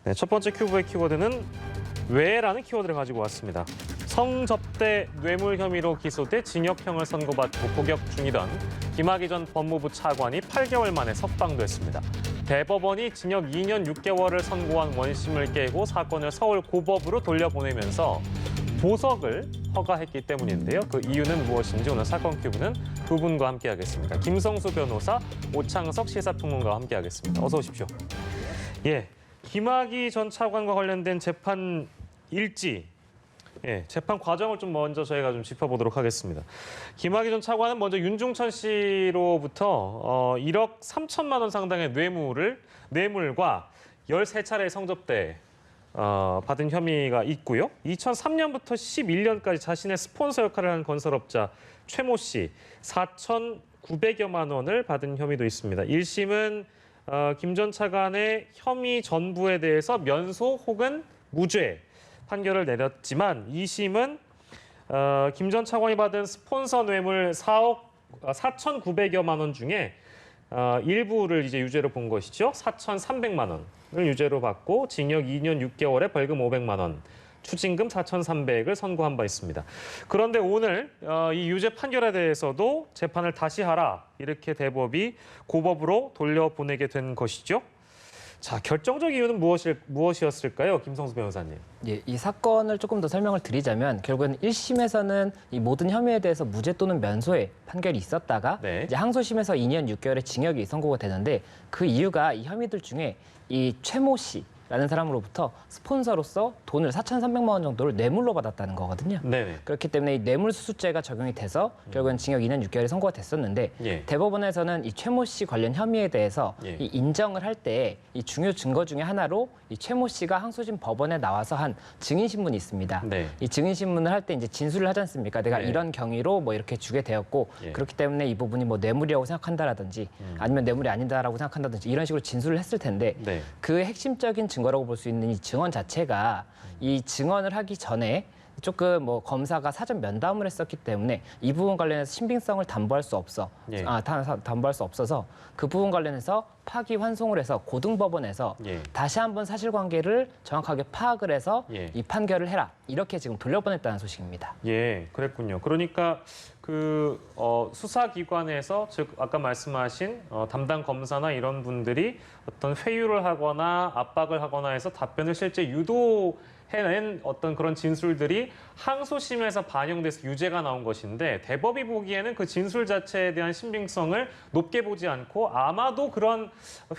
네, 첫 번째 큐브의 키워드는 왜라는 키워드를 가지고 왔습니다. 성접대 뇌물 혐의로 기소돼 징역형을 선고받고 복역 중이던 김학의 전 법무부 차관이 8개월 만에 석방됐습니다. 대법원이 징역 2년 6개월을 선고한 원심을 깨고 사건을 서울 고법으로 돌려보내면서 보석을 허가했기 때문인데요. 그 이유는 무엇인지 오늘 사건 큐브는 두 분과 함께하겠습니다. 김성수 변호사, 오창석 시사평론가와 함께하겠습니다. 어서 오십시오. 예, 김학의 전 차관과 관련된 재판 일지, 재판 과정을 좀 먼저 저희가 좀 짚어보도록 하겠습니다. 김학의 전 차관은 먼저 윤중천 씨로부터 1억 3천만 원 상당의 뇌물과 13차례의 성접대 받은 혐의가 있고요. 2003년부터 11년까지 자신의 스폰서 역할을 한 건설업자 최모 씨 4,900여만 원을 받은 혐의도 있습니다. 1심은 김 전 차관의 혐의 전부에 대해서 면소 혹은 무죄 판결을 내렸지만 2심은 김 전 차관이 받은 스폰서 뇌물 4,900여만 원 중에 일부를 이제 유죄로 본 것이죠. 4,300만 원을 유죄로 받고 징역 2년 6개월에 벌금 500만 원, 추징금 4,300을 선고한 바 있습니다. 그런데 오늘 이 유죄 판결에 대해서도 재판을 다시 하라 이렇게 대법이 고법으로 돌려보내게 된 것이죠. 자, 결정적 이유는 무엇이었을까요, 김성수 변호사님? 예, 이 사건을 조금 더 설명을 드리자면 결국은 1심에서는 이 모든 혐의에 대해서 무죄 또는 면소의 판결이 있었다가 이제 항소심에서 2년 6개월의 징역이 선고가 되는데 그 이유가 이 혐의들 중에 이 최모 씨라는 사람으로부터 스폰서로서 돈을 4,300만 원 정도를 뇌물로 받았다는 거거든요. 네네. 그렇기 때문에 이 뇌물수수죄가 적용이 돼서 결국은 징역 2년 6개월이 선고가 됐었는데 대법원에서는 이 최모 씨 관련 혐의에 대해서 이 인정을 할 때 이 중요 증거 중에 하나로 이 최모 씨가 항소심 법원에 나와서 한 증인신문이 있습니다. 이 증인신문을 할 때 이제 진술을 하지 않습니까? 내가 이런 경위로 뭐 이렇게 주게 되었고 그렇기 때문에 이 부분이 뭐 뇌물이라고 생각한다라든지 아니면 뇌물이 아니다라고 생각한다든지 이런 식으로 진술을 했을 텐데 그 핵심적인 증거라고 볼 수 있는 이 증언 자체가 이 증언을 하기 전에 조금 뭐 검사가 사전 면담을 했었기 때문에 이 부분 관련해서 신빙성을 담보할 수 없어서 그 부분 관련해서 파기환송을 해서 고등법원에서 다시 한번 사실관계를 정확하게 파악을 해서 이 판결을 해라 이렇게 지금 돌려보냈다는 소식입니다. 예, 그랬군요. 그러니까 그 수사기관에서 즉 아까 말씀하신 담당 검사나 이런 분들이 어떤 회유를 하거나 압박을 하거나 해서 답변을 실제 유도해낸 어떤 그런 진술들이 항소심에서 반영돼서 유죄가 나온 것인데 대법이 보기에는 그 진술 자체에 대한 신빙성을 높게 보지 않고 아마도 그런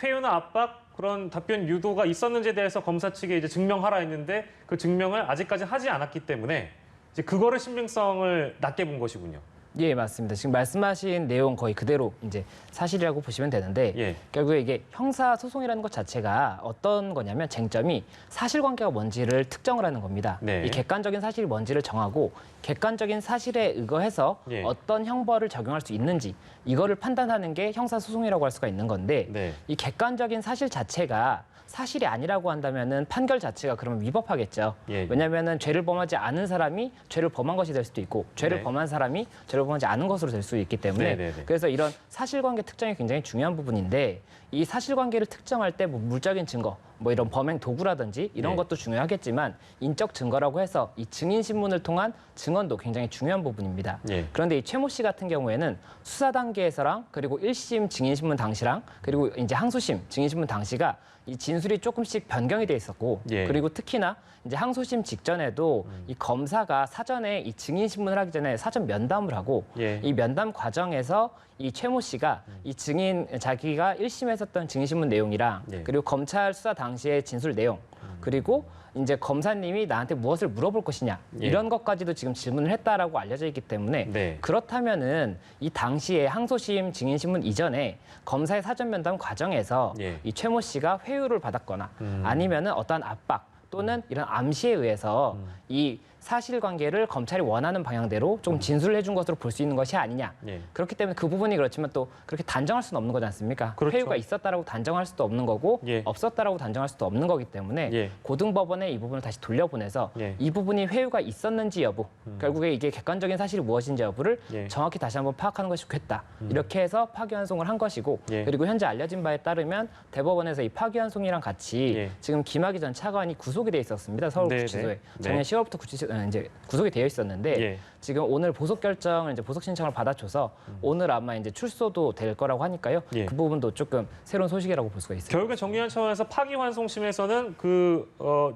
회유나 압박 그런 답변 유도가 있었는지에 대해서 검사 측에 이제 증명하라 했는데 그 증명을 아직까지 하지 않았기 때문에 이제 그거를 신빙성을 낮게 본 것이군요. 예, 맞습니다. 지금 말씀하신 내용 거의 그대로 이제 사실이라고 보시면 되는데 결국에 이게 형사소송이라는 것 자체가 어떤 거냐면 쟁점이 사실관계가 뭔지를 특정을 하는 겁니다. 이 객관적인 사실이 뭔지를 정하고 객관적인 사실에 의거해서 어떤 형벌을 적용할 수 있는지 이거를 판단하는 게 형사소송이라고 할 수가 있는 건데 이 객관적인 사실 자체가 사실이 아니라고 한다면은 판결 자체가 그러면 위법하겠죠. 왜냐하면은 죄를 범하지 않은 사람이 죄를 범한 것이 될 수도 있고 죄를 범한 사람이 죄를 범하지 않은 것으로 될 수 있기 때문에 그래서 이런 사실관계 특정이 굉장히 중요한 부분인데 이 사실관계를 특정할 때 뭐 물적인 증거, 뭐 이런 범행 도구라든지 이런 것도 중요하겠지만 인적 증거라고 해서 이 증인신문을 통한 증언도 굉장히 중요한 부분입니다. 그런데 이 최모 씨 같은 경우에는 수사 단계에서랑 그리고 1심 증인신문 당시랑 그리고 이제 항소심 증인신문 당시가 이 진술이 조금씩 변경이 돼 있었고 그리고 특히나 이제 항소심 직전에도 이 검사가 사전에 이 증인신문을 하기 전에 사전 면담을 하고 이 면담 과정에서 이 최모 씨가 이 자기가 1심에 했던 증인신문 내용이랑 그리고 검찰 수사 당시의 진술 내용 그리고 이제 검사님이 나한테 무엇을 물어볼 것이냐 이런 것까지도 지금 질문을 했다라고 알려져 있기 때문에 그렇다면은 이 당시에 항소심 증인신문 이전에 검사의 사전 면담 과정에서 이 최모 씨가 회유를 받았거나 아니면은 어떠한 압박 또는 이런 암시에 의해서 이 사실관계를 검찰이 원하는 방향대로 좀 진술을 해준 것으로 볼 수 있는 것이 아니냐. 예. 그렇기 때문에 그 부분이 그렇지만 또 그렇게 단정할 수는 없는 거지 않습니까? 그렇죠. 회유가 있었다라고 단정할 수도 없는 거고 예. 없었다라고 단정할 수도 없는 거기 때문에 예. 고등법원에 이 부분을 다시 돌려보내서 예. 이 부분이 회유가 있었는지 여부, 결국에 이게 객관적인 사실이 무엇인지 여부를 예. 정확히 다시 한번 파악하는 것이 좋겠다. 이렇게 해서 파기환송을 한 것이고 예. 그리고 현재 알려진 바에 따르면 대법원에서 이 파기환송이랑 같이 예. 지금 김학의 전 차관이 구속이 돼 있었습니다. 서울구치소에 네네. 작년 네. 10월부터 이제 구속이 되어 있었는데 예. 지금 오늘 보석 결정을 이제 보석 신청을 받아줘서 오늘 아마 이제 출소도 될 거라고 하니까요. 예. 그 부분도 조금 새로운 소식이라고 볼 수가 있습니다. 결국에 정리한 차원에서 파기환송심에서는 그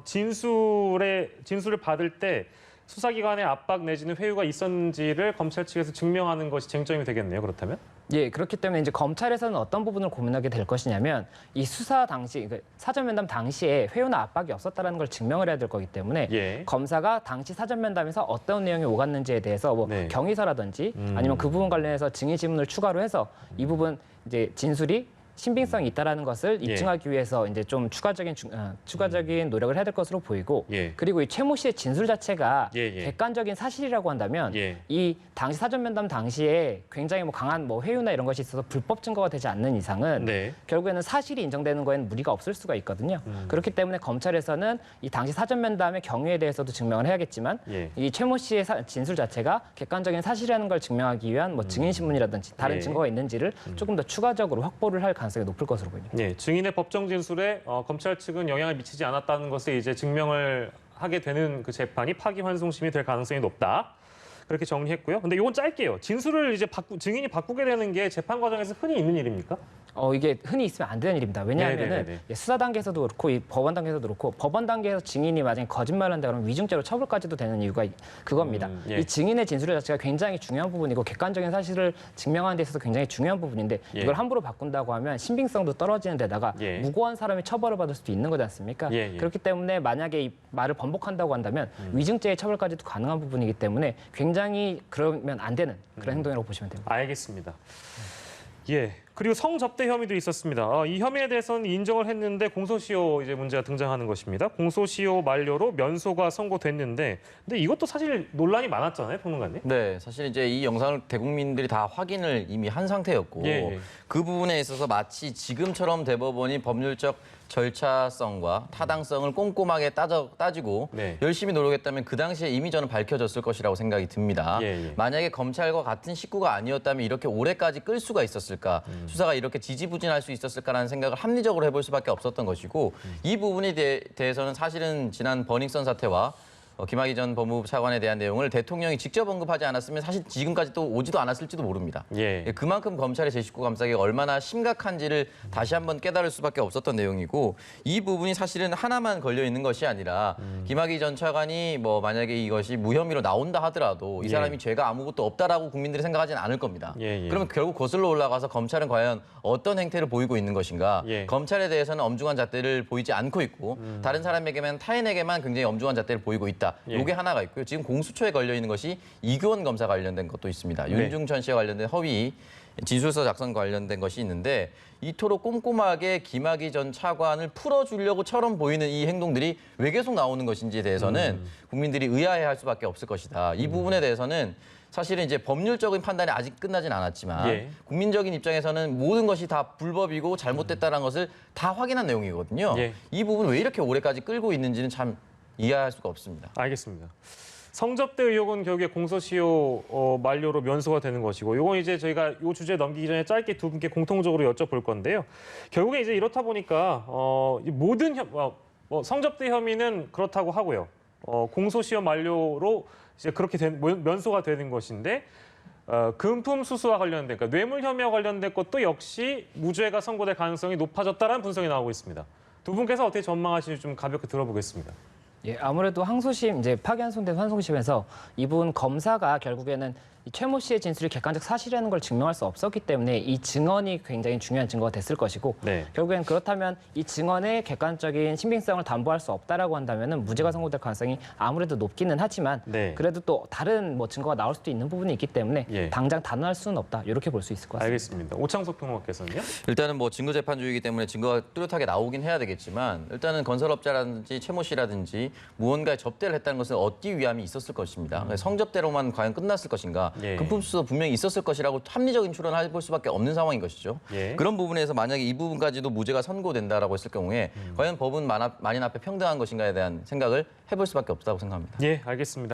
진술을 받을 때 수사기관의 압박 내지는 회유가 있었는지를 검찰 측에서 증명하는 것이 쟁점이 되겠네요. 그렇다면? 예, 그렇기 때문에 이제 검찰에서는 어떤 부분을 고민하게 될 것이냐면 이 수사 당시, 그러니까 사전 면담 당시에 회유나 압박이 없었다는 걸 증명을 해야 될 거기 때문에 예. 검사가 당시 사전 면담에서 어떤 내용이 오갔는지에 대해서 뭐 네. 경위서라든지 아니면 그 부분 관련해서 증인 질문을 추가로 해서 이 부분 이제 진술이 신빙성이 있다라는 것을 예. 입증하기 위해서 이제 좀 추가적인 노력을 해야 될 것으로 보이고 예. 그리고 이 최모 씨의 진술 자체가 예, 예. 객관적인 사실이라고 한다면 예. 이 당시 사전 면담 당시에 굉장히 뭐 강한 뭐 회유나 이런 것이 있어서 불법 증거가 되지 않는 이상은 네. 결국에는 사실이 인정되는 거에는 무리가 없을 수가 있거든요. 그렇기 때문에 검찰에서는 이 당시 사전 면담의 경위에 대해서도 증명을 해야겠지만 예. 이 최모 씨의 진술 자체가 객관적인 사실이라는 걸 증명하기 위한 뭐 증인 신문이라든지 다른 예. 증거가 있는지를 조금 더 추가적으로 확보를 할 가능성이 높을 것으로 보입니다. 예, 증인의 법정 진술에 검찰 측은 영향을 미치지 않았다는 것을 이제 증명을 하게 되는 그 재판이 파기환송심이 될 가능성이 높다. 그렇게 정리했고요. 근데 이건 짧게요. 진술을 이제 증인이 바꾸게 되는 게 재판 과정에서 흔히 있는 일입니까? 이게 흔히 있으면 안 되는 일입니다. 왜냐하면은 네네네네. 수사 단계에서도 그렇고 이 법원 단계에서도 그렇고 법원 단계에서 증인이 만약에 거짓말을 한다 그러면 위증죄로 처벌까지도 되는 이유가 그겁니다. 예. 이 증인의 진술 자체가 굉장히 중요한 부분이고 객관적인 사실을 증명하는 데 있어서 굉장히 중요한 부분인데 예. 이걸 함부로 바꾼다고 하면 신빙성도 떨어지는 데다가 예. 무고한 사람이 처벌을 받을 수도 있는 거지 않습니까? 예. 그렇기 때문에 만약에 이 말을 번복한다고 한다면 위증죄의 처벌까지도 가능한 부분이기 때문에 굉장히 그러면 안 되는 그런 행동이라고 보시면 됩니다. 알겠습니다. 예. 그리고 성접대 혐의도 있었습니다. 이 혐의에 대해서는 인정을 했는데 공소시효 이제 문제가 등장하는 것입니다. 공소시효 만료로 면소가 선고됐는데, 근데 이것도 사실 논란이 많았잖아요, 평론가님. 네, 사실 이제 이 영상을 대국민들이 다 확인을 이미 한 상태였고 예. 그 부분에 있어서 마치 지금처럼 대법원이 법률적 절차성과 타당성을 꼼꼼하게 따지고 네. 열심히 노력했다면 그 당시에 이미 저는 밝혀졌을 것이라고 생각이 듭니다. 예. 만약에 검찰과 같은 식구가 아니었다면 이렇게 오래까지 끌 수가 있었을까? 수사가 이렇게 지지부진할 수 있었을까라는 생각을 합리적으로 해볼 수밖에 없었던 것이고 이 부분에 대해서는 사실은 지난 버닝썬 사태와 김학의 전 법무부 차관에 대한 내용을 대통령이 직접 언급하지 않았으면 사실 지금까지 또 오지도 않았을지도 모릅니다. 예. 그만큼 검찰의 제19 감사기가 얼마나 심각한지를 다시 한번 깨달을 수밖에 없었던 내용이고 이 부분이 사실은 하나만 걸려 있는 것이 아니라 김학의 전 차관이 뭐 만약에 이것이 무혐의로 나온다 하더라도 이 사람이 죄가 아무것도 없다라고 국민들이 생각하지는 않을 겁니다. 그러면 결국 거슬러 올라가서 검찰은 과연 어떤 행태를 보이고 있는 것인가? 검찰에 대해서는 엄중한 잣대를 보이지 않고 있고 다른 사람에게만 타인에게만 굉장히 엄중한 잣대를 보이고 있다. 이게 하나가 있고요. 지금 공수처에 걸려 있는 것이 이규원 검사 관련된 것도 있습니다. 윤중천 씨와 관련된 허위 진술서 작성 관련된 것이 있는데 이토록 꼼꼼하게 김학의 전 차관을 풀어주려고처럼 보이는 이 행동들이 왜 계속 나오는 것인지에 대해서는 국민들이 의아해할 수밖에 없을 것이다. 이 부분에 대해서는 사실은 이제 법률적인 판단이 아직 끝나진 않았지만 국민적인 입장에서는 모든 것이 다 불법이고 잘못됐다는 것을 다 확인한 내용이거든요. 이 부분 왜 이렇게 오래까지 끌고 있는지는 참 이해할 수가 없습니다. 알겠습니다. 성접대 의혹은 결국에 공소시효 만료로 면소가 되는 것이고, 이건 이제 저희가 이 주제 넘기기 전에 짧게 두 분께 공통적으로 여쭤볼 건데요. 결국에 이제 이렇다 보니까 모든 성접대 혐의는 그렇다고 하고요. 공소시효 만료로 이제 그렇게 면소가 되는 것인데, 금품 수수와 관련된, 그러니까 뇌물 혐의와 관련된 것도 역시 무죄가 선고될 가능성이 높아졌다는 분석이 나오고 있습니다. 두 분께서 어떻게 전망하시는지 좀 가볍게 들어보겠습니다. 예, 아무래도 항소심 이제 파기환송된 환송심에서 이분 검사가 결국에는 이 최모 씨의 진술이 객관적 사실이라는 걸 증명할 수 없었기 때문에 이 증언이 굉장히 중요한 증거가 됐을 것이고 네. 결국엔 그렇다면 이 증언의 객관적인 신빙성을 담보할 수 없다라고 한다면은 무죄가 선고될 가능성이 아무래도 높기는 하지만 네. 그래도 또 다른 뭐 증거가 나올 수도 있는 부분이 있기 때문에 예. 당장 단언할 수는 없다 이렇게 볼 수 있을 것 같습니다. 알겠습니다. 오창석 평론가께서는요? 일단은 뭐 증거재판주의이기 때문에 증거가 뚜렷하게 나오긴 해야 되겠지만 일단은 건설업자라든지 최모 씨라든지 무언가에 접대를 했다는 것은 얻기 위함이 있었을 것입니다. 성접대로만 과연 끝났을 것인가? 예. 금품수도 분명히 있었을 것이라고 합리적인 추론을 해볼 수밖에 없는 상황인 것이죠. 예. 그런 부분에서 만약에 이 부분까지도 무죄가 선고된다라고 했을 경우에 과연 법은 만인 앞에 평등한 것인가에 대한 생각을 해볼 수밖에 없다고 생각합니다. 예, 알겠습니다.